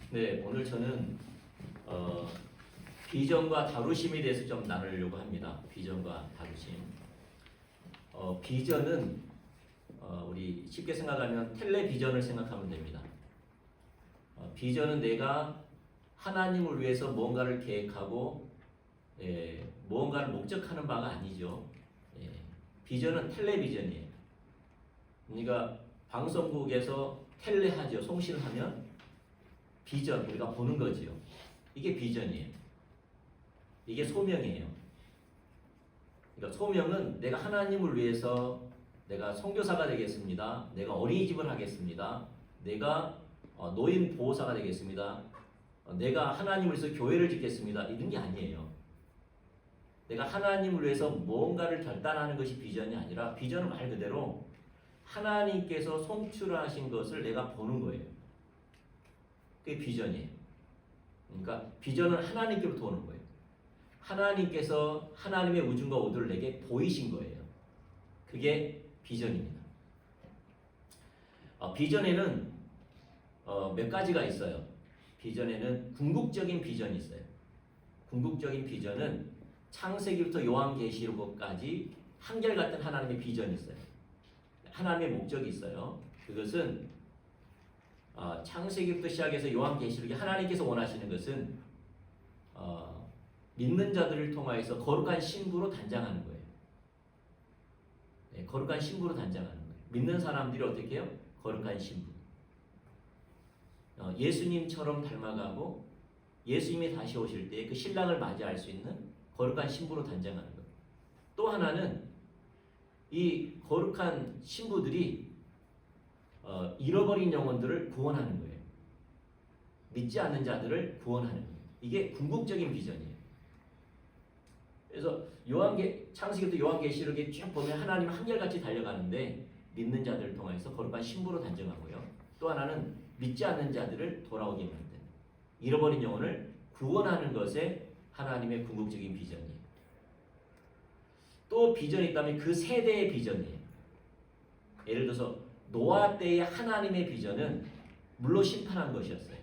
네, 오늘 저는 비전과 다루심에 대해서 좀 나누려고 합니다. 비전과 다루심. 비전은 우리 쉽게 생각하면 텔레비전을 생각하면 됩니다. 비전은 내가 하나님을 위해서 무언가를 계획하고 무언가를 목적하는 바가 아니죠. 비전은 텔레비전이에요. 그러니까 방송국에서 텔레하죠. 송신하면 비전, 우리가 보는 거지요. 이게 비전이에요. 이게 소명이에요. 그러니까 소명은 내가 하나님을 위해서 내가 선교사가 되겠습니다. 내가 어린이집을 하겠습니다. 내가 노인 보호사가 되겠습니다. 내가 하나님을 위해서 교회를 짓겠습니다. 이런 게 아니에요. 내가 하나님을 위해서 무언가를 결단하는 것이 비전이 아니라 비전은 말 그대로 하나님께서 송출하신 것을 내가 보는 거예요. 그게 비전이에요. 그러니까 비전은 하나님께로부터 오는 거예요. 하나님께서 하나님의 우주과 오도를 내게 보이신 거예요. 그게 비전입니다. 비전에는 몇 가지가 있어요. 비전에는 궁극적인 비전이 있어요. 궁극적인 비전은 창세기부터 요한계시록까지 한결같은 하나님의 비전이 있어요. 하나님의 목적이 있어요. 그것은 창세기부터 시작해서 요한계시록에 하나님께서 원하시는 것은 믿는 자들을 통하여서 거룩한 신부로 단장하는 거예요. 거룩한 신부로 단장하는 거예요. 믿는 사람들이 어떻게 해요? 거룩한 신부. 예수님처럼 닮아가고 예수님이 다시 오실 때 그 신랑을 맞이할 수 있는 거룩한 신부로 단장하는 거예요. 또 하나는 이 거룩한 신부들이 잃어버린 영혼들을 구원하는 거예요. 믿지 않는 자들을 구원하는 거예요. 이게 궁극적인 비전이에요. 그래서 창세기부터 요한계시록에 쭉 보면 하나님은 한결같이 달려가는데 믿는 자들을 통해서 거룩한 신부로 단정하고요. 또 하나는 믿지 않는 자들을 돌아오게 만드는, 잃어버린 영혼을 구원하는 것에 하나님의 궁극적인 비전이에요. 또 비전이 있다면 그 세대의 비전이에요. 예를 들어서 노아 때의 하나님의 비전은 물로 심판한 것이었어요.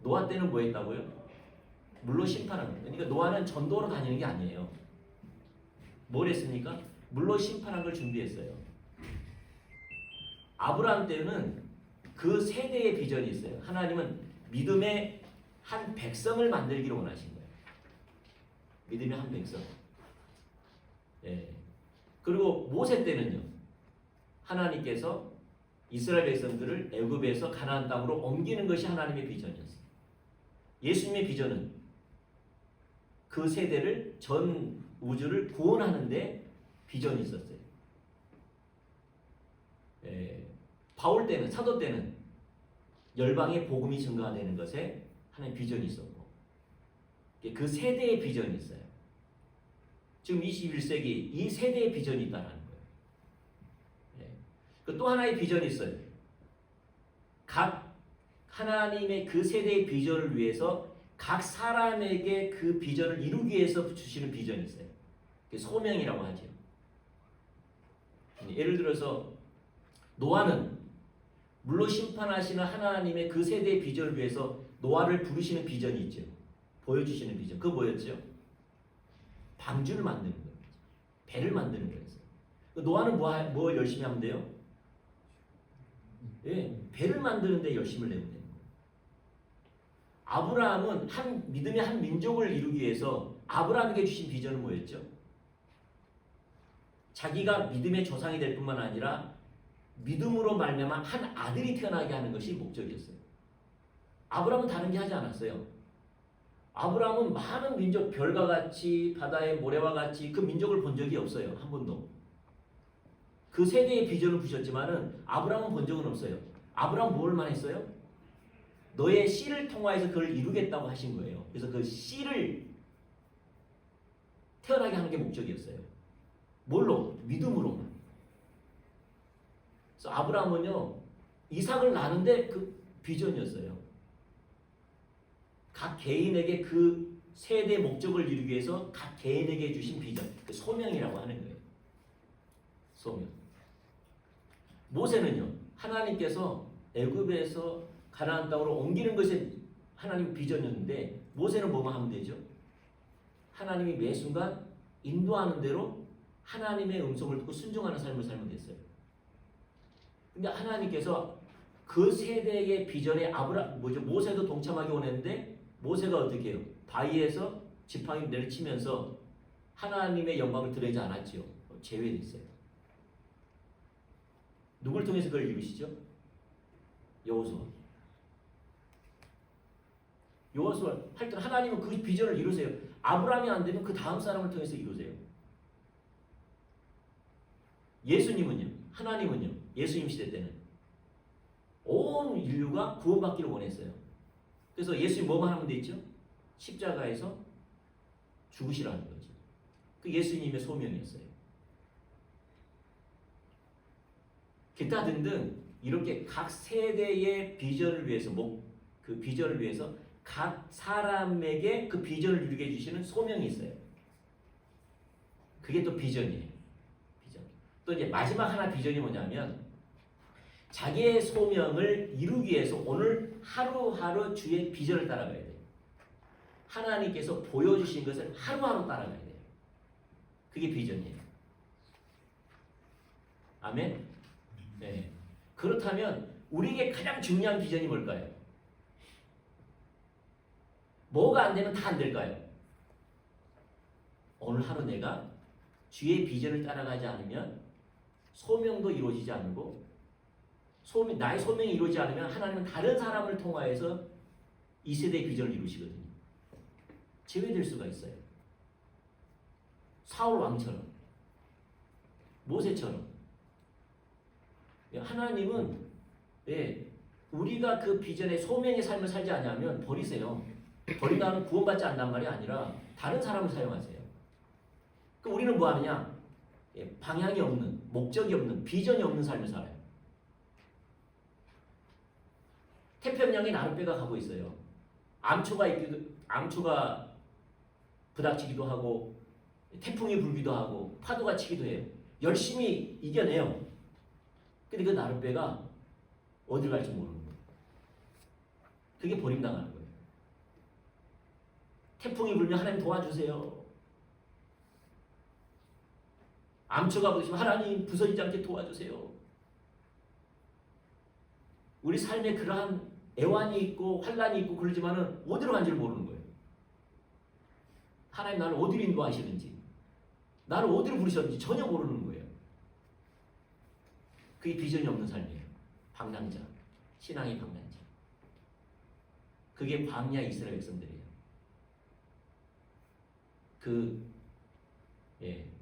노아 때는 뭐 했다고요? 물로 심판한 거예요. 그러니까 노아는 전도로 다니는 게 아니에요. 뭘 했습니까? 물로 심판한 걸 준비했어요. 아브라함 때는 그 세대의 비전이 있어요. 하나님은 믿음의 한 백성을 만들기를 원하신 거예요. 믿음의 한 백성. 그리고 모세 때는요. 하나님께서 이스라엘 백성들을 애굽에서 가나안 땅으로 옮기는 것이 하나님의 비전이었어요. 예수님의 비전은 그 세대를, 전 우주를 구원하는 데 비전이 있었어요. 바울 때는, 사도 때는 열방의 복음이 증가되는 것에 하나님 비전이 있었고 그 세대의 비전이 있어요. 지금 21세기 이 세대의 비전이 있다는 거예요. 또 하나의 비전이 있어요. 각 하나님의 그 세대의 비전을 위해서 각 사람에게 그 비전을 이루기 위해서 주시는 비전이 있어요. 그게 소명이라고 하죠. 예를 들어서 노아는 물로 심판하시는 하나님의 그 세대의 비전을 위해서 노아를 부르시는 비전이 있죠. 보여주시는 비전. 그거 뭐였죠? 방주를 만드는 거예요. 배를 만드는 거였어요. 노아는 뭐 열심히 하면 돼요? 배를 만드는 데 열심을 내면 되는 거예요. 아브라함은 믿음의 한 민족을 이루기 위해서 아브라함에게 주신 비전은 뭐였죠? 자기가 믿음의 조상이 될 뿐만 아니라 믿음으로 말미암아 한 아들이 태어나게 하는 것이 목적이었어요. 아브라함은 다른 게 하지 않았어요. 아브라함은 많은 민족, 별과 같이 바다의 모래와 같이 그 민족을 본 적이 없어요. 한 번도. 그 세대의 비전을 부셨지만은 아브라함은 본 적은 없어요. 아브라함은 뭘만 했어요? 너의 씨를 통하여서 그걸 이루겠다고 하신 거예요. 그래서 그 씨를 태어나게 하는 게 목적이었어요. 뭘로? 믿음으로. 그래서 아브라함은요, 이삭을 낳는데 그 비전이었어요. 각 개인에게 그 세대 목적을 이루기 위해서 각 개인에게 주신 비전, 그 소명이라고 하는 거예요. 소명. 모세는요, 하나님께서 애굽에서 가나안 땅으로 옮기는 것이 하나님의 비전이었는데 모세는 뭐만 하면 되죠? 하나님이 매 순간 인도하는 대로 하나님의 음성을 듣고 순종하는 삶을 살면 됐어요. 근데 하나님께서 그 세대의 비전에 모세도 동참하기 원했는데 모세가 어떻게 해요? 바위에서 지팡이를 내리치면서 하나님의 영광을 드러내지 않았지요. 제외됐어요. 누굴 통해서 그걸 이루시죠? 여호수아. 여호수아 할 때 하나님은 그 비전을 이루세요. 아브라함이 안 되면 그 다음 사람을 통해서 이루세요. 예수님은요? 하나님은요? 예수님 시대 때는 온 인류가 구원받기를 원했어요. 그래서 예수님 뭐만 하면 되죠? 십자가에서 죽으시라는 거죠. 그 예수님의 소명이었어요. 기타 등등 이렇게 각 세대의 비전을 위해서 그 비전을 위해서 각 사람에게 그 비전을 이루게 해주시는 소명이 있어요. 그게 또 비전이에요. 비전. 또 이제 마지막 하나 비전이 뭐냐면 자기의 소명을 이루기 위해서 오늘 하루하루 주의 비전을 따라가야 돼요. 하나님께서 보여주신 것을 하루하루 따라가야 돼요. 그게 비전이에요. 아멘. 네. 그렇다면 우리에게 가장 중요한 비전이 뭘까요? 뭐가 안 되면 다 안 될까요? 오늘 하루 내가 주의 비전을 따라가지 않으면 소명도 이루어지지 않고 나의 소명이 이루어지지 않으면 하나님은 다른 사람을 통하여서 이 세대의 비전을 이루시거든요. 제외될 수가 있어요. 사울 왕처럼 모세처럼 하나님은 우리가 그 비전의 소명의 삶을 살지 않으면 버리세요. 버린다는 구원받지 않는 말이 아니라 다른 사람을 사용하세요. 그럼 우리는 뭐 하느냐? 방향이 없는, 목적이 없는, 비전이 없는 삶을 살아요. 태평양에 나룻배가 가고 있어요. 암초가 부닥치기도 하고 태풍이 불기도 하고 파도가 치기도 해요. 열심히 이겨내요. 근데 그 나룻배가 어디 갈지 모르는 거예요. 그게 버림당하는 거예요. 태풍이 불면 하나님 도와주세요. 암초가 부딪히면 하나님 부서지지 않게 도와주세요. 우리 삶에 그러한 애환이 있고 환란이 있고 그러지만은 어디로 간지를 모르는 거예요. 하나님 나를 어디로 인도하시는지 나를 어디로 부르셨는지 전혀 모르는 거예요. 그게 비전이 없는 삶이에요. 방랑자, 신앙의 방랑자. 그게 광야 이스라엘 백성들이에요.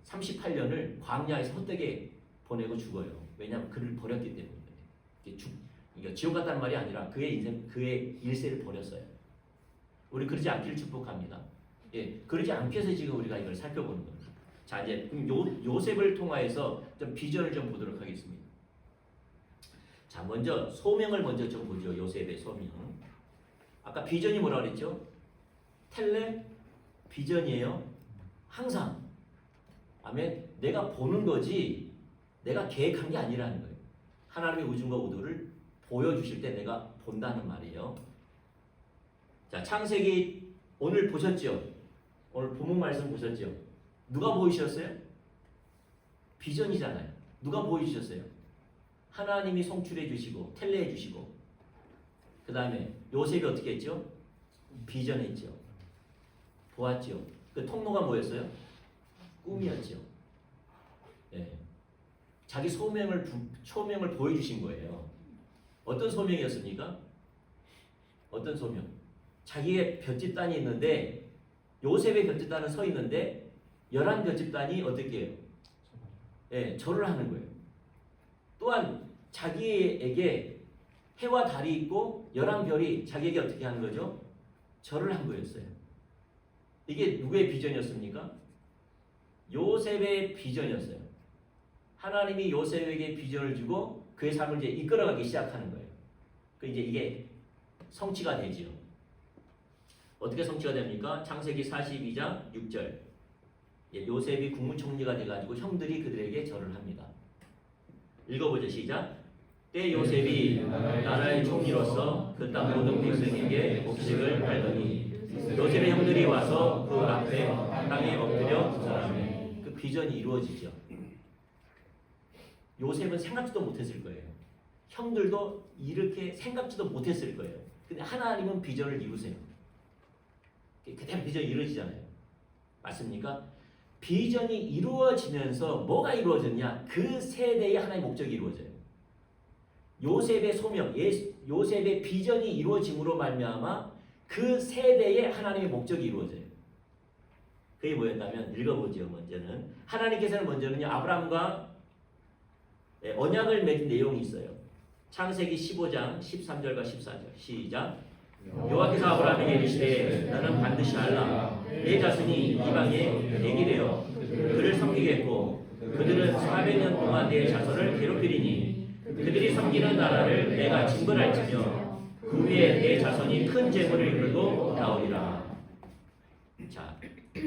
38년을 광야에서 헛되게 보내고 죽어요. 왜냐하면 그를 버렸기 때문에. 그러니까 지옥 갔다는 말이 아니라 그의 인생, 그의 일세를 버렸어요. 우리 그러지 않기를 축복합니다. 그러지 않기 위해서 지금 우리가 이걸 살펴보는 겁니다. 자, 이제 요셉을 통하여서 좀 비전을 좀 보도록 하겠습니다. 자, 먼저 소명을 먼저 좀 보죠. 요셉의 소명. 아까 비전이 뭐라 그랬죠? 텔레 비전이에요. 항상. 아멘. 내가 보는 거지 내가 계획한 게 아니라는 거예요. 하나님의 의중과 의도를 보여주실 때 내가 본다는 말이에요. 자, 창세기 오늘 보셨죠? 오늘 본문 말씀 보셨죠? 누가 보이셨어요? 비전이잖아요. 누가 보이셨어요? 하나님이 송출해 주시고 텔레해 주시고 그 다음에 요셉이 어떻게 했죠? 비전했죠. 보았죠. 그 통로가 뭐였어요? 꿈이었죠. 자기 소명을 보여주신 거예요. 어떤 소명이었습니까? 어떤 소명? 자기의 볏집단이 있는데 요셉의 볏집단은 서 있는데 11볏집단이 어떻게 해요? 절을 하는 거예요. 또한 자기에게 해와 달이 있고 11별이 자기에게 어떻게 하는 거죠? 절을 한 거였어요. 이게 누구의 비전이었습니까? 요셉의 비전이었어요. 하나님이 요셉에게 비전을 주고 그의 삶을 이제 이끌어가기 시작하는 거예요. 그 이제 이게 성취가 되지요. 어떻게 성취가 됩니까? 창세기 42장 6절. 요셉이 국무총리가 돼가지고 형들이 그들에게 절을 합니다. 읽어보죠. 시작. 때 요셉이 나라의 총리로서 그 땅 모든 백성에게 곡식을 팔더니 요셉의 형들이 와서 그 앞에 땅에 엎드려 절하매. 그 비전이 이루어지죠. 요셉은 생각지도 못했을 거예요. 형들도 이렇게 생각지도 못했을 거예요. 근데 하나님은 비전을 이루세요. 그대로 비전이 이루어지잖아요. 맞습니까? 비전이 이루어지면서 뭐가 이루어졌냐? 그 세대의 하나의 목적이 이루어져요. 요셉의 소명, 요셉의 비전이 이루어짐으로 말미암아 그 세대의 하나님의 목적이 이루어져요. 그게 뭐였냐면 읽어보죠. 먼저는 하나님께서는 먼저는요 아브라함과 언약을 맺은 내용이 있어요. 창세기 15장 13절과 14절 시작. 여호와께서 아브라함에게 이르시되 너는 반드시 알라 내 자손이 이방에 대기되어 그를 섬기겠고 그들은 400년 동안 내 자손을 괴롭히리니 그들이 섬기는 나라를 내가 징벌할지며 그 위에 내 자손이 큰 재물을 이끌고 나오리라. 자,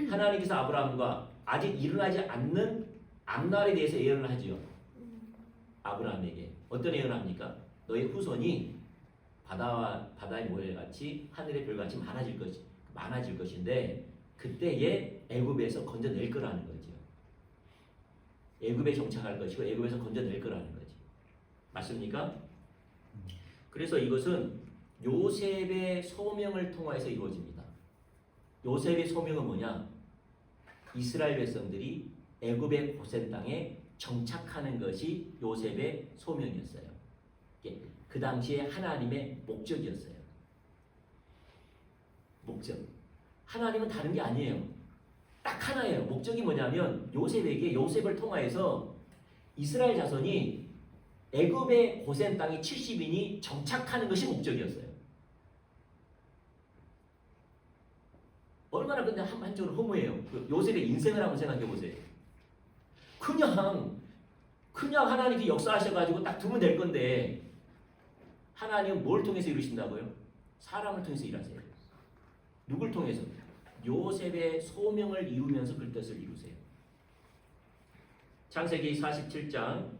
하나님께서 아브라함과 아직 일어나지 않는 앞날에 대해서 예언을 하지요. 아브라함에게 어떤 예언을 합니까? 너의 후손이 바다의 모래같이 하늘의 별같이 많아질 것인데 그때에 애굽에서 건져낼 거라는 거죠. 애굽에 정착할 것이고 애굽에서 건져낼 거라는 거지. 맞습니까? 그래서 이것은 요셉의 소명을 통해서 이루어집니다. 요셉의 소명은 뭐냐? 이스라엘 백성들이 애굽의 고센 땅에 정착하는 것이 요셉의 소명이었어요. 그 당시에 하나님의 목적이었어요. 목적. 하나님은 다른 게 아니에요. 딱 하나예요. 목적이 뭐냐면 요셉을 통하여서 이스라엘 자손이 애굽의 고센 땅에 70인이 정착하는 것이 목적이었어요. 얼마나 근데 한쪽으로 허무해요. 요셉의 인생을 한번 생각해 보세요. 그냥 하나님이 역사하셔가지고 딱 두면 될 건데 하나님은 뭘 통해서 이루신다고요? 사람을 통해서 일하세요. 누굴 통해서? 요셉의 소명을 이루면서 그 뜻을 이루세요. 창세기 47장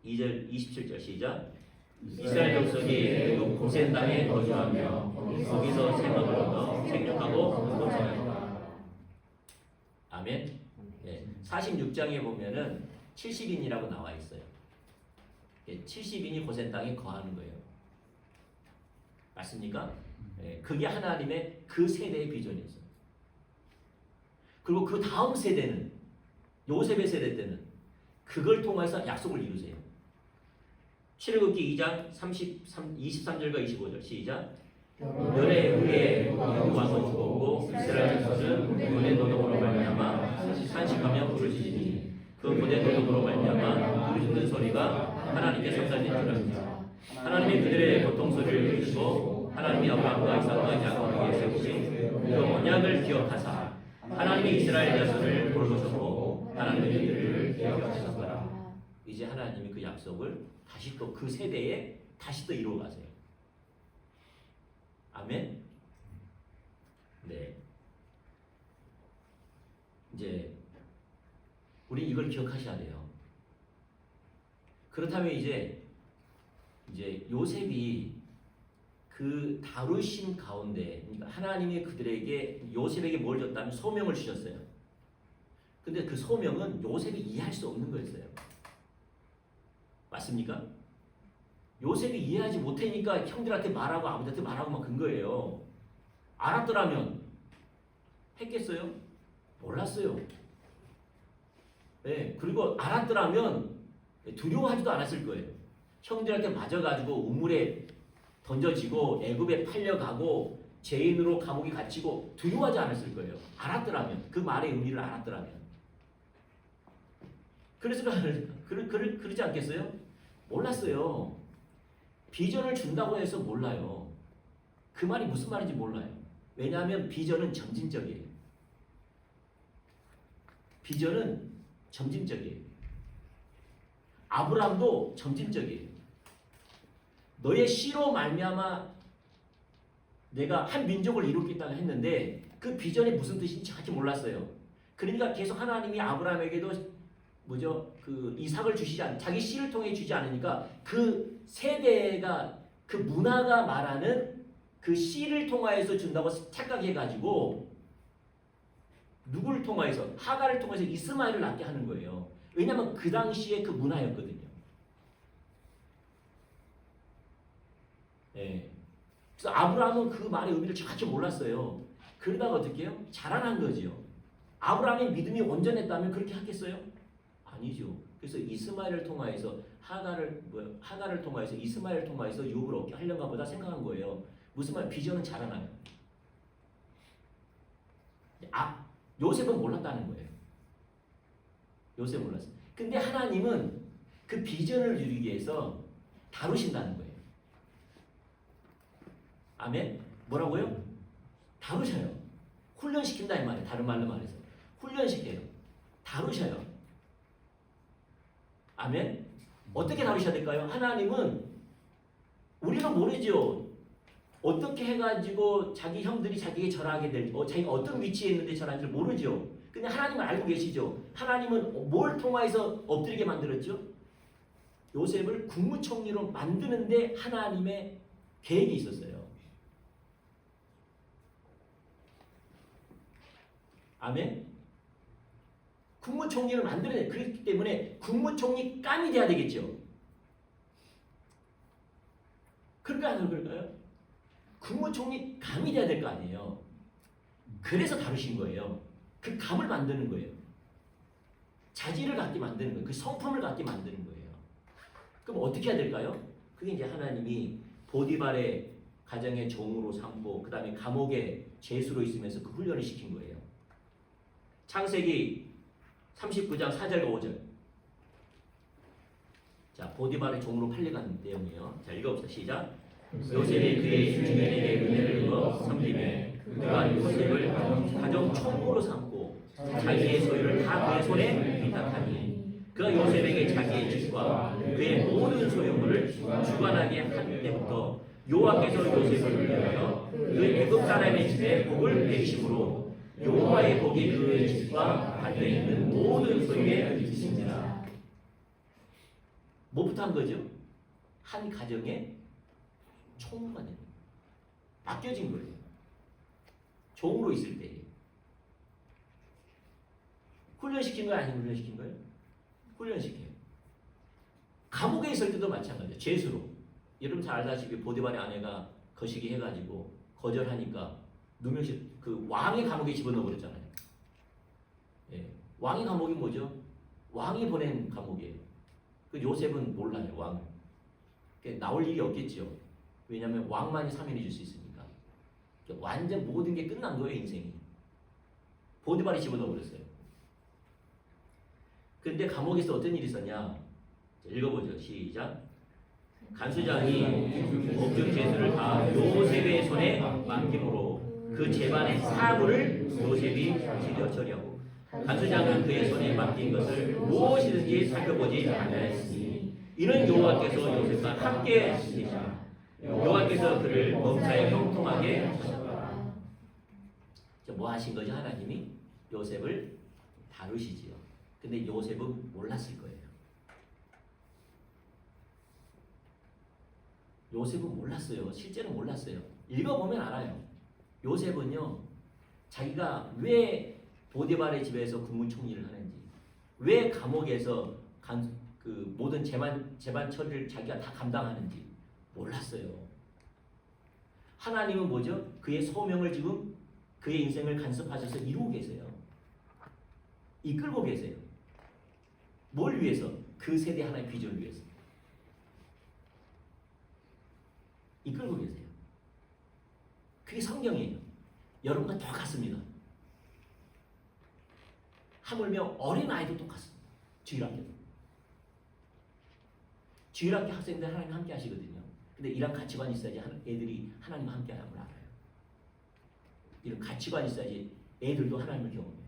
2절 27절 시작. 이스라엘 족속이 애굽 고센 땅에 거주하며 거기서 생업을 얻어 생육하고 번성하였다. 아멘. 네, 46장에 보면은 70인이라고 나와 있어요. 70인이 고센 땅에 거하는 거예요. 맞습니까? 네, 그게 하나님의 그 세대의 비전이었어요. 그리고 그 다음 세대는 요셉의 세대 때는 그걸 통해서 약속을 이루세요. 출애굽기 2장 23절과 25절 시작. 열의 후에 왕은 죽었고 이스라엘 자손은 고된 노동으로 말미암아 산식하며 부르짖으니 그 고된 노동으로 말미암아 부르짖는 소리가 하나님께 상달된 줄 압니다. 하나님이 그들의 고통 소리를 들으시고 하나님이 아브라함과 이삭과 야곱에게 세우신 그 언약을 기억하사 하나님이 이스라엘 자손을 돌보셨고 하나님이 그들을 기억하셨더라. 이제 하나님이 그 약속을 다시 또 그 세대에 다시 또 이루어 가세요. 아멘. 네. 이제 우리 이걸 기억하셔야 돼요. 그렇다면 이제 요셉이 그 다루심 가운데 그러니까 하나님이 그들에게 요셉에게 뭘 줬다면 소명을 주셨어요. 근데 그 소명은 요셉이 이해할 수 없는 거였어요. 맞습니까? 요셉이 이해하지 못하니까 형들한테 말하고 아버지한테 말하고 막 근 거예요. 알았더라면 했겠어요? 몰랐어요. 네, 그리고 알았더라면 두려워하지도 않았을 거예요. 형들한테 맞아가지고 우물에 던져지고 애굽에 팔려가고 죄인으로 감옥에 갇히고 두려워하지 않았을 거예요. 알았더라면 그 말의 의미를 알았더라면. 그래서 그러지 않겠어요? 몰랐어요. 비전을 준다고 해서 몰라요. 그 말이 무슨 말인지 몰라요. 왜냐하면 비전은 점진적이에요. 비전은 점진적이에요. 아브라함도 점진적이에요. 너의 씨로 말미암아 내가 한 민족을 이루겠다고 했는데 그 비전이 무슨 뜻인지 정확히 몰랐어요. 그러니까 계속 하나님이 아브라함에게도 그 이삭을 주시지 않, 자기 씨를 통해 주지 않으니까 그 세대가 그 문화가 말하는 그 씨를 통하여서 준다고 착각해가지고 누구를 통하여서 하갈을 통해서 이스마엘을 낳게 하는 거예요. 왜냐하면 그 당시에 그 문화였거든요. 예. 그래서 아브라함은 그 말의 의미를 정확히 몰랐어요. 그러다가 어떻게 해요? 자라난 거죠. 아브라함의 믿음이 온전했다면 그렇게 하겠어요? 아니죠. 그래서 이스마엘을 통하여서 하갈을 통하여서 이스마엘을 통하여서 유업을 얻게 하려는가 보다 생각한 거예요. 무슨 말? 비전은 자라나요. 요셉은 몰랐다는 거예요. 요셉은 몰랐어요. 근데 하나님은 그 비전을 이루기 위해서 다루신다는 거예요. 아멘? 뭐라고요? 다루셔요. 훈련시킨다 이 말이에요. 다른 말로 말해서. 훈련시켜요. 다루셔요. 아멘? 어떻게 다루셔야 될까요? 하나님은 우리가 모르죠. 어떻게 해가지고 자기 형들이 자기에게 절하게 될지, 자기가 어떤 위치에 있는데 절하는지 모르죠. 근데 하나님은 알고 계시죠. 하나님은 뭘 통하여서 엎드리게 만들었죠? 요셉을 국무총리로 만드는데 하나님의 계획이 있었어요. 아멘? 국무총리를 만들어야 그렇기 때문에 국무총리 깜이 돼야 되겠죠. 그럴까요? 안 그럴까요? 국무총리 감이 돼야 될 거 아니에요. 그래서 다루신 거예요. 그 감을 만드는 거예요. 자질을 갖게 만드는 거예요. 그 성품을 갖게 만드는 거예요. 그럼 어떻게 해야 될까요? 그게 이제 하나님이 보디발의 가정의 종으로 삼고 그 다음에 감옥의 죄수로 있으면서 그 훈련을 시킨 거예요. 창세기 39장 4절과 5절. 자, 보디발의 종으로 팔려간 내용이에요. 자, 읽어봅시다. 시작. 요셉이 그의 주인에게 은혜를 입어 섬기매 그가 요셉을 가정 총무로 삼고 자기의 소유를 다 그의 손에 위탁하니 그가 요셉에게 자기의 집과 그의 모든 소유물을 주관하게 한 때부터 여호와께서 요셉을 위하여 그 애굽 사람의 집에 복을 내리심으로 여호와의 복이 그의 집과 밭에 있는 모든 소유에 미치니라. 뭐부터 한 거죠? 한 가정에 총무가 되는 거예요. 맡겨진 거예요. 종으로 있을 때. 훈련시킨 거예요? 아니면 훈련시킨 거예요? 훈련시켜요. 감옥에 있을 때도 마찬가지예요. 죄수로. 여러분 잘 알다시피 보디발의 아내가 거시기 해가지고 거절하니까 누명실 그 왕의 감옥에 집어넣어 버렸잖아요. 예. 왕의 감옥이 뭐죠? 왕이 보낸 감옥이에요. 그 요셉은 몰라요. 왕. 나올 일이 없겠죠. 왜냐하면 왕만이 사면해 줄 수 있으니까. 완전 모든 게 끝난 거예요. 인생이. 보디발이 집어넣어 버렸어요. 근데 감옥에서 어떤 일이 있었냐? 읽어보죠. 시작. 간수장이 목적 죄수를 다 요셉의 손에 맡김으로 그 재반의 사물을 요셉이 지려 처리하고 간수장은 그의 손에 맡긴 것을 무엇이든지 살펴보지 아니하였으니 이는 여호와께서 요셉과 함께 하시니라. 여호와께서 그를 범사에 형통하게 하셨다. 뭐 하신 거죠? 하나님이 요셉을 다루시지요. 근데 요셉은 몰랐을 거예요. 요셉은 몰랐어요. 실제로 몰랐어요. 읽어보면 알아요. 요셉은요, 자기가 왜 보디발의 집에서 국무총리를 하는지, 왜 감옥에서 그 모든 재반 처리를 자기가 다 감당하는지 몰랐어요. 하나님은 뭐죠? 그의 소명을 지금 그의 인생을 간섭하셔서 이루고 계세요. 이끌고 계세요. 뭘 위해서? 그 세대 하나의 비전을 위해서. 이끌고 계세요. 그게 성경이에요. 여러분과 똑같습니다. 하물며 어린아이도 똑같습니다. 주일학교도. 주일학교 학생들 하나님 함께 하시거든요. 근데 이런 가치관이 있어야지 애들이 하나님과 함께 하는 걸 알아요. 이런 가치관이 있어야지 애들도 하나님을 경험해요.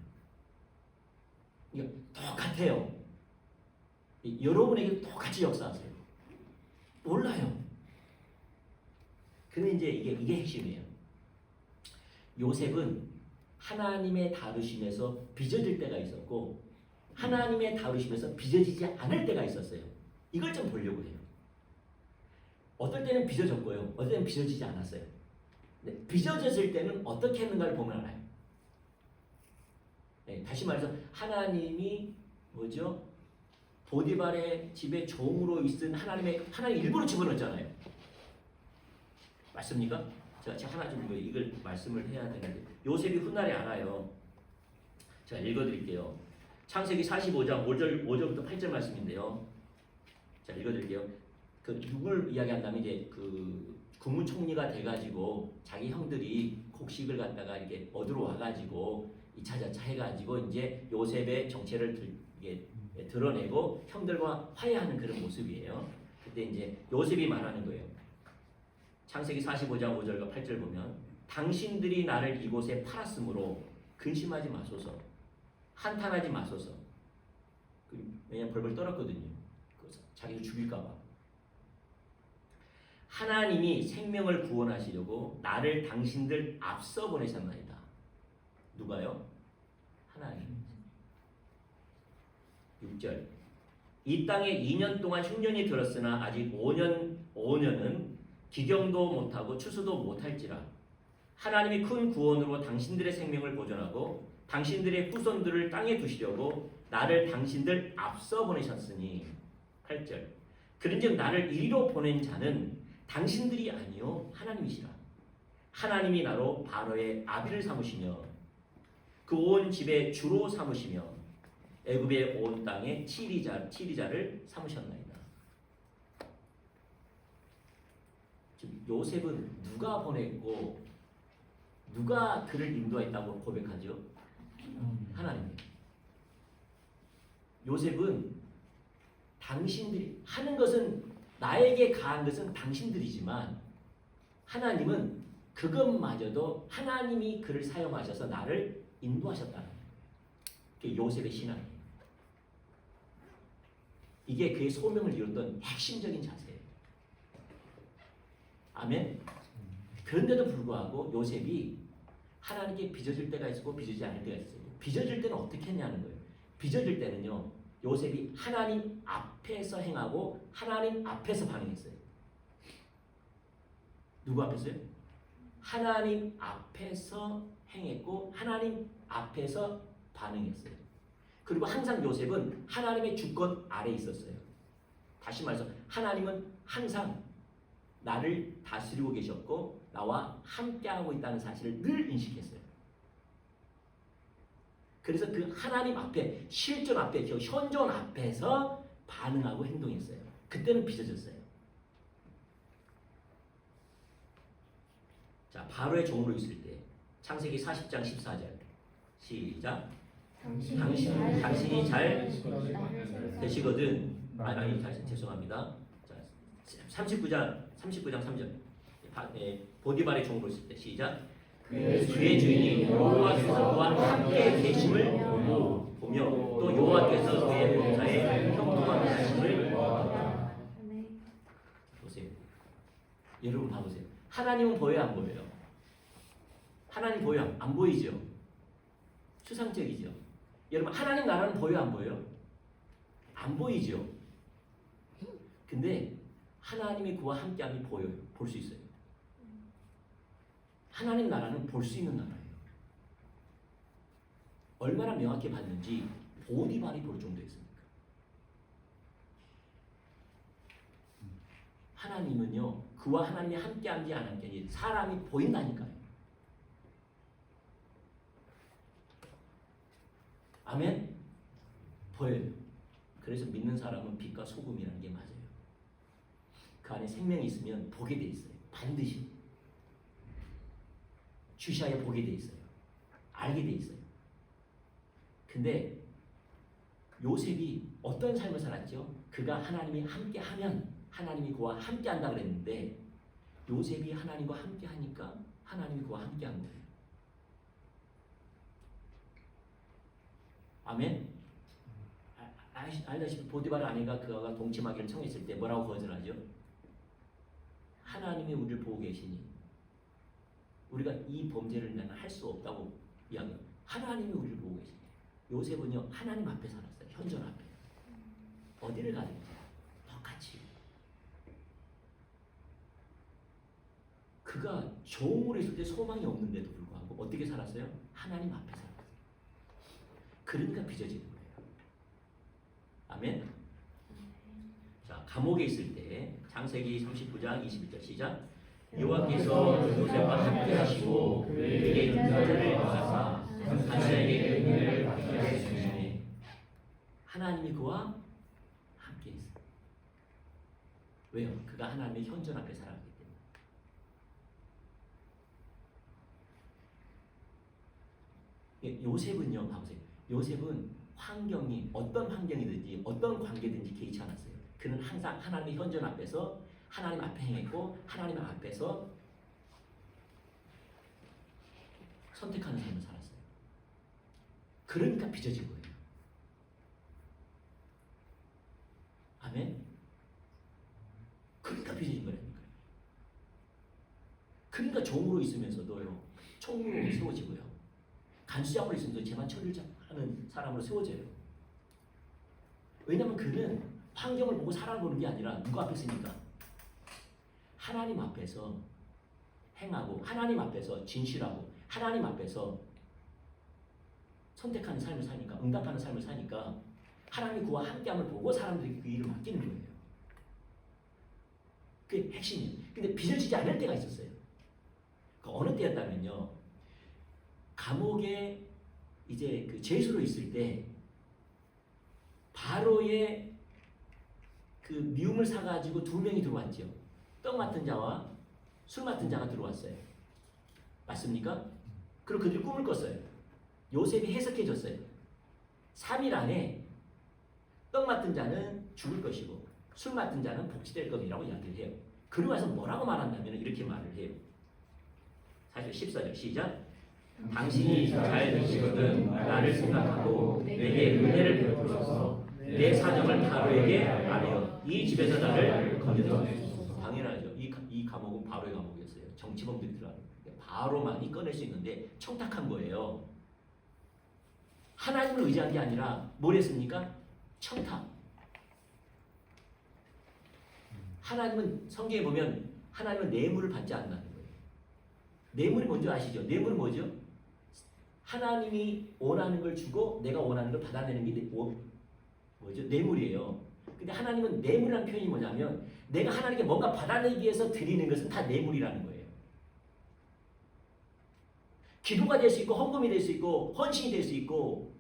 이게 똑같아요. 여러분에게 똑같이 역사하세요. 몰라요. 근데 이제 이게 핵심이에요. 요셉은 하나님의 다루심에서 빚어질 때가 있었고 하나님의 다루심에서 빚어지지 않을 때가 있었어요. 이걸 좀 보려고 해요. 어떨 때는 빚어졌고요. 어떨 때는 빚어지지 않았어요. 근데 빚어졌을 때는 어떻게 했는가를 보면 알아요. 네, 다시 말해서 하나님이 뭐죠? 보디발의 집에 종으로 있은 하나님 일부러 집어넣었잖아요. 맞습니까? 제가 하나 좀 이걸 말씀을 해야 되는데 요셉이 훗날에 알아요. 제가 읽어드릴게요. 창세기 45장 5절부터 8절 말씀인데요. 자, 읽어드릴게요. 그 누굴 이야기한다면 이제 그 국무총리가 돼가지고 자기 형들이 곡식을 갖다가 이렇게 얻으러 와가지고 2차 자차 해가지고 이제 요셉의 정체를 드러내고 형들과 화해하는 그런 모습이에요. 그때 이제 요셉이 말하는 거예요. 창세기 45장 5절과 8절 보면 당신들이 나를 이곳에 팔았으므로 근심하지 마소서, 한탄하지 마소서. 왜냐면 벌벌 떨었거든요. 자기도 죽일까봐. 하나님이 생명을 구원하시려고 나를 당신들 앞서 보내셨나이다. 누가요? 하나님. 6절. 이 땅에 2년 동안 흉년이 들었으나 아직 5년은 기경도 못하고 추수도 못할지라. 하나님이 큰 구원으로 당신들의 생명을 보존하고 당신들의 후손들을 땅에 두시려고 나를 당신들 앞서 보내셨으니. 8절. 그런즉 나를 이리로 보낸 자는 당신들이 아니요 하나님이시라. 하나님이 나로 바로의 아비를 삼으시며 그 온 집의 주로 삼으시며 애굽의 온 땅에 치리자를 삼으셨나이다. 지금 요셉은 누가 보냈고 누가 그를 인도했다고 고백하죠? 하나님. 요셉은 당신들이 하는 것은 나에게 가한 것은 당신들이지만 하나님은 그것마저도 하나님이 그를 사용하셔서 나를 인도하셨다는 거예요. 그게 요셉의 신앙이에요. 이게 그의 소명을 이뤘던 핵심적인 자세예요. 아멘. 그런데도 불구하고 요셉이 하나님께 빚어질 때가 있고 빚어지지 않을 때가 있어요. 빚어질 때는 어떻게 했냐는 거예요. 빚어질 때는요. 요셉이 하나님 앞에서 행하고 하나님 앞에서 반응했어요. 누구 앞에서요? 하나님 앞에서 행했고 하나님 앞에서 반응했어요. 그리고 항상 요셉은 하나님의 주권 아래에 있었어요. 다시 말해서 하나님은 항상 나를 다스리고 계셨고 나와 함께하고 있다는 사실을 늘 인식했어요. 그래서 그 하나님 앞에, 실존 앞에, 현존 앞에서 반응하고 행동했어요. 그때는 빚어졌어요. 자, 바로의 종으로 있을 때 창세기 40장 14절 시작. 당신이 잘 되시거든. 죄송합니다. 자, 39장 3절 보디발의 종으로 있을 때 시작. 그의 주인이 여호와께서 그와 함께 계심을 보며 또 여호와께서 그의 범사에 형통한 하심을 보세요. 여러분 봐보세요. 하나님은 보여요, 안 보여요? 하나님 보여요, 안 보이죠? 추상적이죠. 여러분 하나님 나라는 보여요, 안 보여요? 안 보이죠. 근데 하나님이 그와 함께함이 보여요. 볼 수 있어요. 하나님 나라는 볼 수 있는 나라예요. 얼마나 명확히 봤는지 보디발이 볼 정도였습니까? 하나님은요, 그와 하나님이 함께한지 안 함께한지 사람이 보인다니까요. 아멘? 보여요. 그래서 믿는 사람은 빛과 소금이라는 게 맞아요. 그 안에 생명이 있으면 보게 돼 있어요. 반드시. 주시하에 보게 돼 있어요. 알게 돼 있어요. 근데 요셉이 어떤 삶을 살았죠? 그가 하나님이 함께하면 하나님이 그와 함께한다 그랬는데 요셉이 하나님과 함께하니까 하나님이 그와 함께한 거예요. 아멘? 알다시피 보디발 아내가 그가 동침하기를 청했을 때 뭐라고 거절하죠? 하나님이 우리를 보고 계시니 우리가 이 범죄를 나는 할 수 없다고 이야기해요. 하나님이 우리를 보고 계시니 요셉은요 하나님 앞에 살았어요. 현존 앞에. 어디를 가든지 똑같이. 그가 종으로 있을 때 소망이 없는데도 불구하고 어떻게 살았어요? 하나님 앞에 살았어요. 그러니까 빚어지는 거예요. 아멘. 자, 감옥에 있을 때 창세기 39장 21절 시작. 여호와께서 요셉과 함께 하시고 그에게 은혜를 더하사 간사에게 은혜를 받게 하시니 하나님이 그와 함께 했어요. 왜요? 그가 하나님의 현존 앞에 살았기 때문에. 요셉은요, 봐보세요. 요셉은 환경이 어떤 환경이든지 어떤 관계든지 개의치 않았어요. 그는 항상 하나님의 현존 앞에서 하나님 앞에 행했고 하나님 앞에서 선택하는 삶을 살았어요. 그러니까 빚어진 거예요. 아멘. 그러니까 빚어진 거라니까요. 그러니까 종으로 있으면서도요 총무로 세워지고요. 간수장으로 있으면서 재만 처리를 하는 사람으로 세워져요. 왜냐하면 그는 환경을 보고 살아보는 게 아니라 누구 앞에 있으니까 하나님 앞에서 행하고 하나님 앞에서 진실하고 하나님 앞에서 선택하는 삶을 사니까 응답하는 삶을 사니까 하나님이 그와 함께함을 보고 사람들이 그 일을 맡기는 거예요. 그게 핵심이에요. 근데 빚어지지 않을 때가 있었어요. 그 어느 때였다면요. 감옥에 이제 그 죄수로 있을 때 바로의 그 미움을 사가지고 두 명이 들어왔죠. 떡 맡은 자와 술 맡은 자가 들어왔어요. 맞습니까? 그리고 그들이 꿈을 꿨어요. 요셉이 해석해 줬어요. 3일 안에 떡 맡은 자는 죽을 것이고 술 맡은 자는 복지될 것이라고 이야기를 해요. 그리고 와서 뭐라고 말한다면 이렇게 말을 해요. 사실 14절 시작. 당신이 잘 되시거든 나를 생각하고 내게 은혜를 베풀어서 내 사정을 바로에게 알려 이 집에서 나를 건져주소서. 당연하죠. 이 감옥은 바로의 감옥이었어요. 정치범들이 들어가는. 바로만이 꺼낼 수 있는데 청탁한 거예요. 하나님을 의지한 게 아니라 뭘 했습니까? 청탁. 하나님은 성경에 보면 하나님은 뇌물을 받지 않는다는 거예요. 뇌물이 뭔지 아시죠? 뇌물은 뭐죠? 하나님이 원하는 걸 주고 내가 원하는 걸 받아내는 게 뭐죠? 뇌물이에요. 근데 하나님은 뇌물이라는 표현이 뭐냐면 내가 하나님께 뭔가 받아내기 위해서 드리는 것은 다 뇌물이라는 거예요. 기도가 될 수 있고 헌금이 될 수 있고 헌신이 될 수 있고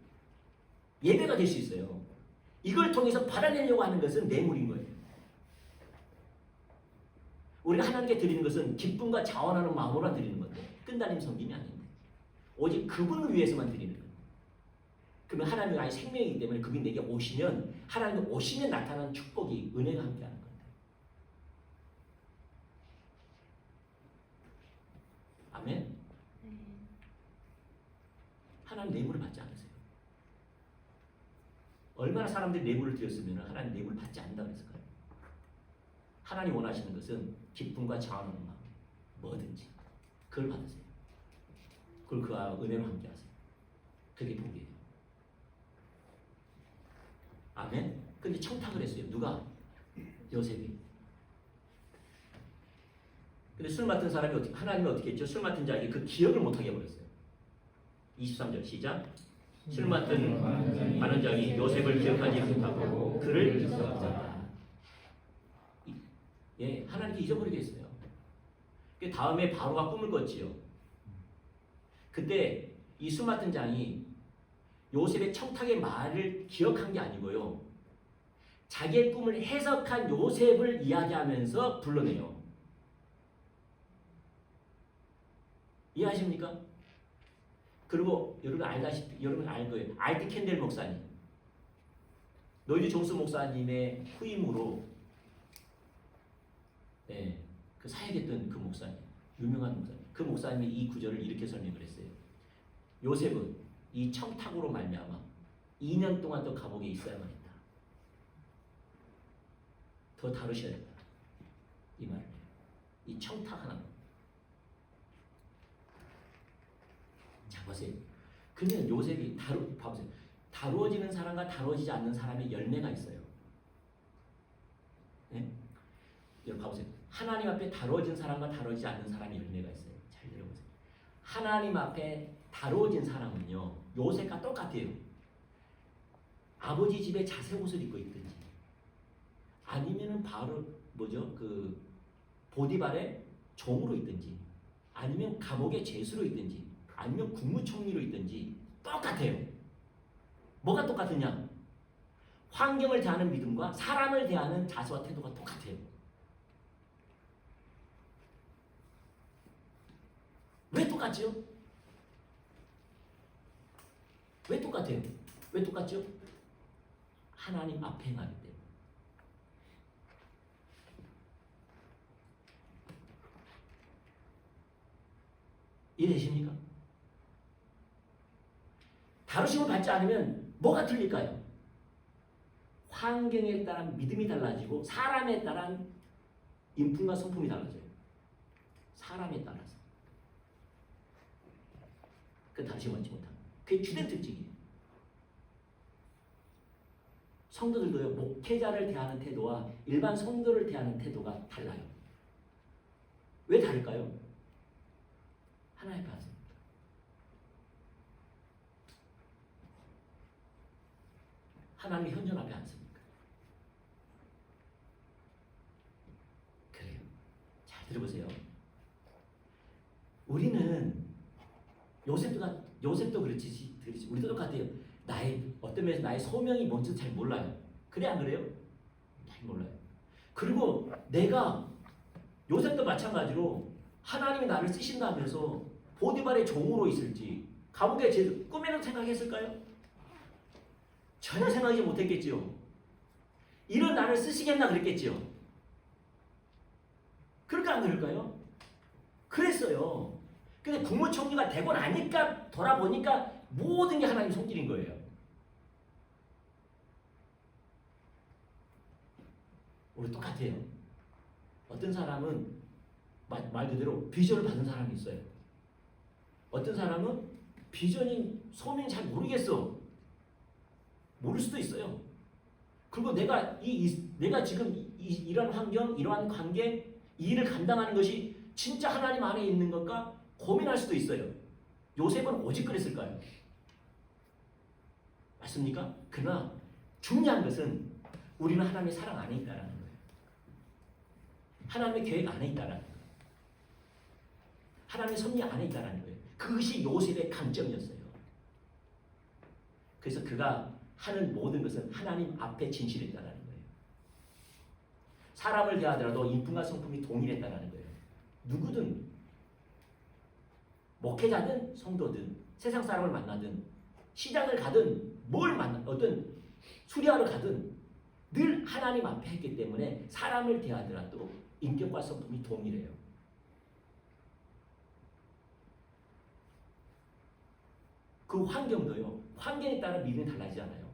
예배가 될 수 있어요. 이걸 통해서 받아내려고 하는 것은 뇌물인 거예요. 우리가 하나님께 드리는 것은 기쁨과 자원하는 마음으로만 드리는 건데 끈달림 섬김이 아닙니다. 오직 그분을 위해서만 드리는 거예요. 그러면 하나님이 나의 생명이기 때문에 그분이 내게 오시면 하나님이 오시면 나타나는 축복이 은혜가 함께하는 겁니다. 아멘. 하나님 뇌물을 받지 않으세요. 얼마나 사람들이 뇌물을 드렸으면 하나님 뇌물을 받지 않는다고 그랬을까요? 하나님 원하시는 것은 기쁨과 자원하는 마음, 뭐든지 그걸 받으세요. 그걸 그와 은혜로 함께하세요. 그게 복이에요. 아멘. 근데 청탁을 했어요. 누가? 요셉이. 근데 술 맡은 사람이 어떻게? 하나님이 어떻게 했죠? 술 맡은 자에게 그 기억을 못하게 해버렸어요. 23절 시작. 술 맡은 관원장이 요셉을 기억하지 못하고 그를 잊었다. 예, 하나님께 잊어버리게 했어요. 그 다음에 바로가 꿈을 꿨지요. 그때 이 술 맡은 장이 요셉의 청탁의 말을 기억한 게 아니고요. 자기의 꿈을 해석한 요셉을 이야기하면서 불러내요. 이해하십니까? 그리고 여러분 알다시피 여러분 알 거예요. 알디 캔델 목사님, 노이드 존스 목사님의 후임으로 그 사역했던 그 목사님, 유명한 목사님. 그 목사님이 이 구절을 이렇게 설명을 했어요. 요셉은 이 청탁으로 말미암아 2년 동안 더 감옥에 있어야만 했다. 더 다루셔야 된다. 이 말을 해요. 이 청탁 하나. 자 보세요. 그러면 요셉이 봐보세요. 다루어지는 사람과 다루어지지 않는 사람의 열매가 있어요. 네? 여러분 봐보세요. 하나님 앞에 다루어진 사람과 다루어지지 않는 사람의 열매가 있어요. 잘 들어보세요. 하나님 앞에 다루어진 사람은요, 요셉과 똑같아요. 아버지 집에 자색 옷을 입고 있든지, 아니면은 바로 뭐죠? 그 보디발의 종으로 있든지, 아니면 감옥의 죄수로 있든지, 아니면 국무총리로 있든지 똑같아요. 뭐가 똑같으냐? 환경을 대하는 믿음과 사람을 대하는 자세와 태도가 똑같아요. 왜 똑같죠? 왜 똑같아요? 왜 똑같죠? 하나님 앞에 행하기 때문에. 이해되십니까? 다루심을 받지 않으면 뭐가 틀릴까요? 환경에 따른 믿음이 달라지고 사람에 따른 인품과 성품이 달라져요. 사람에 따라서. 그 다루심을 받지 못합니다. 그게 주된 특징이에요. 성도들도요, 목회자를 대하는 태도와 일반 성도를 대하는 태도가 달라요. 왜 다를까요? 하나님 앞에 앉습니다. 하나님의 현존 앞에 앉습니까? 그래요. 잘 들어보세요. 우리는 요셉도 그렇지 우리도 똑같아요. 어떤 면에서 나의 소명이 뭔지 잘 몰라요. 그래 안 그래요? 잘 몰라요. 그리고 내가 요셉도 마찬가지로 하나님이 나를 쓰신다면서 보디발의 종으로 있을지 감옥의 죄수 꿈에도 생각했을까요? 전혀 생각하지 못했겠지요. 이런 나를 쓰시겠나 그랬겠지요. 그럴까 안 그럴까요? 그랬어요. 근데 국무총리가 되고 나니까 돌아보니까 모든 게 하나님 손길인 거예요. 우리 똑같아요. 어떤 사람은 말 그대로 비전을 받은 사람이 있어요. 어떤 사람은 비전이 소명이 잘 모르겠어. 모를 수도 있어요. 그리고 내가 지금 이런 환경, 이러한 관계, 이 일을 감당하는 것이 진짜 하나님 안에 있는 것과 고민할 수도 있어요. 요셉은 오직 그랬을까요? 맞습니까? 그러나 중요한 것은 우리는 하나님의 사랑 안에 있다는 거예요. 하나님의 계획 안에 있다는 거예요. 하나님의 섭리 안에 있다는 거예요. 그것이 요셉의 강점이었어요. 그래서 그가 하는 모든 것은 하나님 앞에 진실했다는 거예요. 사람을 대하더라도 인품과 성품이 동일했다는 거예요. 누구든 목회자든 성도든 세상 사람을 만나든 시장을 가든 어떤 수리하러 가든 늘 하나님 앞에 했기 때문에 사람을 대하더라도 인격과 성품이 동일해요. 그 환경도요. 환경에 따라 믿음이 달라지지 않아요.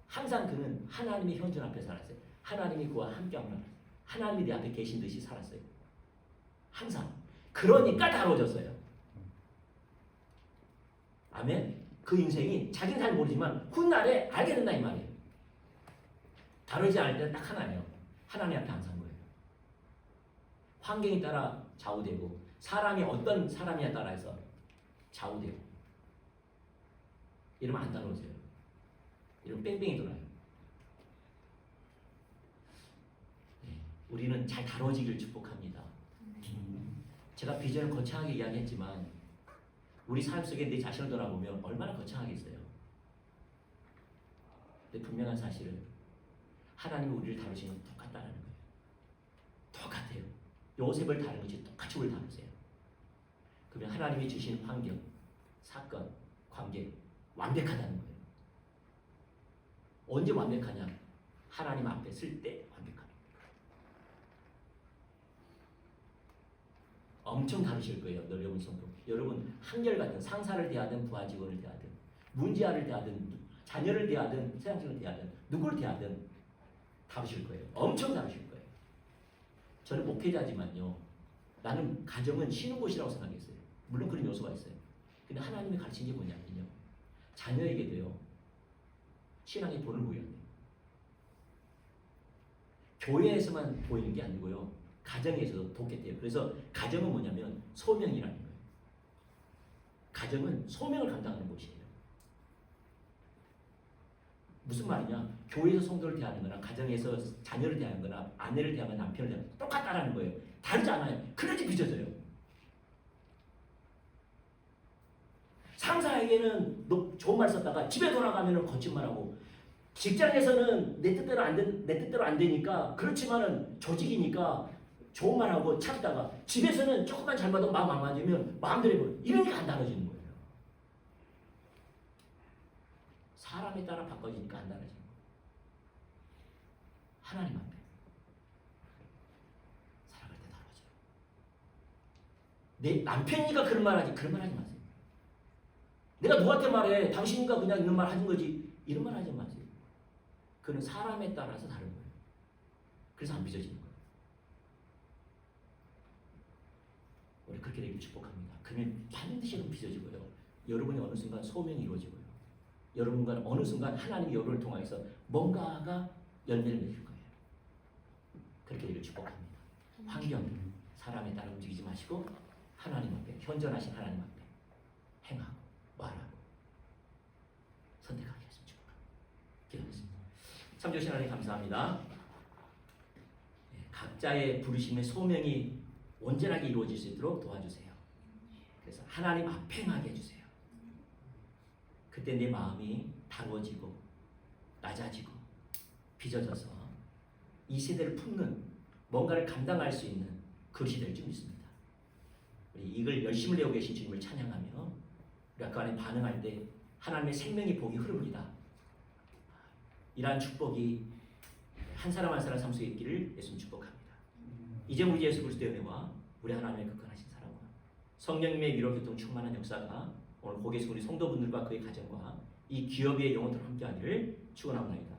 항상 그는 하나님의 현존 앞에 살았어요. 하나님이 그와 함께하면 하나님이 내 앞에 계신 듯이 살았어요. 항상. 그러니까 다뤄졌어요. 아멘. 그 인생이 자기는 잘 모르지만 훗날에 알게 된다 이 말이에요. 다루지 않을 때는 딱 하나예요. 하나님 앞에 항상 거예요. 환경에 따라 좌우되고 사람이 어떤 사람이냐에 따라서 좌우되고 이러면 안 다뤄져요. 이러면 뺑뺑이 돌아요. 네, 우리는 잘 다뤄지기를 축복합니다. 제가 비전을 거창하게 이야기했지만 우리 삶 속에 내 자신을 돌아보면 얼마나 거창하겠어요. 근데 분명한 사실은 하나님이 우리를 다루시는 건 똑같다는 거예요. 똑같아요. 요셉을 다루는 것이 똑같이 우리를 다루세요. 그러면 하나님이 주신 환경, 사건, 관계 완벽하다는 거예요. 언제 완벽하냐? 하나님 앞에 쓸 때 완벽합니다. 엄청 다루실 거예요. 여러분 성품. 여러분 한결같은 상사를 대하든 부하 직원을 대하든 문제아를 대하든 자녀를 대하든 세상적을 대하든 누구를 대하든 다루실 거예요. 엄청 다루실 거예요. 저는 목회자지만요. 나는 가정은 쉬는 곳이라고 생각했어요. 물론 그런 요소가 있어요. 근데 하나님이 가르친 게 뭐냐면요. 자녀에게도요. 신앙의 본을 보여야 돼요. 교회에서만 보이는 게 아니고요. 가정에서도 돕겠대요. 그래서 가정은 뭐냐면 소명이라는 거예요. 가정은 소명을 감당하는 곳이에요. 무슨 말이냐? 교회에서 성도를 대하는 거나 가정에서 자녀를 대하는 거나 아내를 대하는 남편을 대하는 거나 똑같다라는 거예요. 다르지 않아요. 그래야지 빚어져요. 상사에게는 너 좋은 말 썼다가 집에 돌아가면 거짓말하고, 직장에서는 내 뜻대로 안 되니까, 그렇지만은 조직이니까 좋은 말하고 참다가 집에서는 조금만 잘못하면 마음 안 맞으면 마음대로 해버려. 이러니까 안 달라지는 거예요. 사람에 따라 바꿔지니까 안 달라지는 거예요. 하나님 앞에 살아갈 때 달라져요. 내 남편이니까 그런 말 하지 마세요. 내가 누구한테 말해? 당신이가 그냥 있는 말 하는 거지. 이런 말 하지 마세요. 그는 사람에 따라서 다른 거예요. 그래서 안 빚어지는 거예요. 우리 그렇게 되길 축복합니다. 그러면 반드시 빚어지고요. 여러분이 어느 순간 소명이 이루어지고요. 여러분과 어느 순간 하나님이 여러분을 통해서 뭔가가 열매를 맺을 거예요. 그렇게 되길 축복합니다. 환경, 사람에 따라 움직이지 마시고 하나님 앞에, 현존하신 하나님 앞에 행하고 말하고 선택하게 했으면 축복합니다. 기도하겠습니다. 참 좋으신 하나님 감사합니다. 각자의 부르심의 소명이 온전하게 이루어질 수 있도록 도와주세요. 그래서 하나님 앞에 행하게 해주세요. 그때 내 마음이 다루어지고 낮아지고 빚어져서 이 세대를 품는 뭔가를 감당할 수 있는 그릇이 될 줄 믿습니다. 우리 이걸 열심을 내고 계신 주님을 찬양하며 우리 아까 안에 반응할 때 하나님의 생명의 복이 흐릅니다. 이러한 축복이 한 사람 한 사람 삶 속에 있기를 예수님 축복합니다. 이제 우리 예수 그리스도의 은혜와 우리 하나님의 극한하신 사랑과 성령님의 위로 교통 충만한 역사가 오늘 거기에서 우리 성도분들과 그의 가정과 이 기업의 영혼들 함께하기를 축원합니다.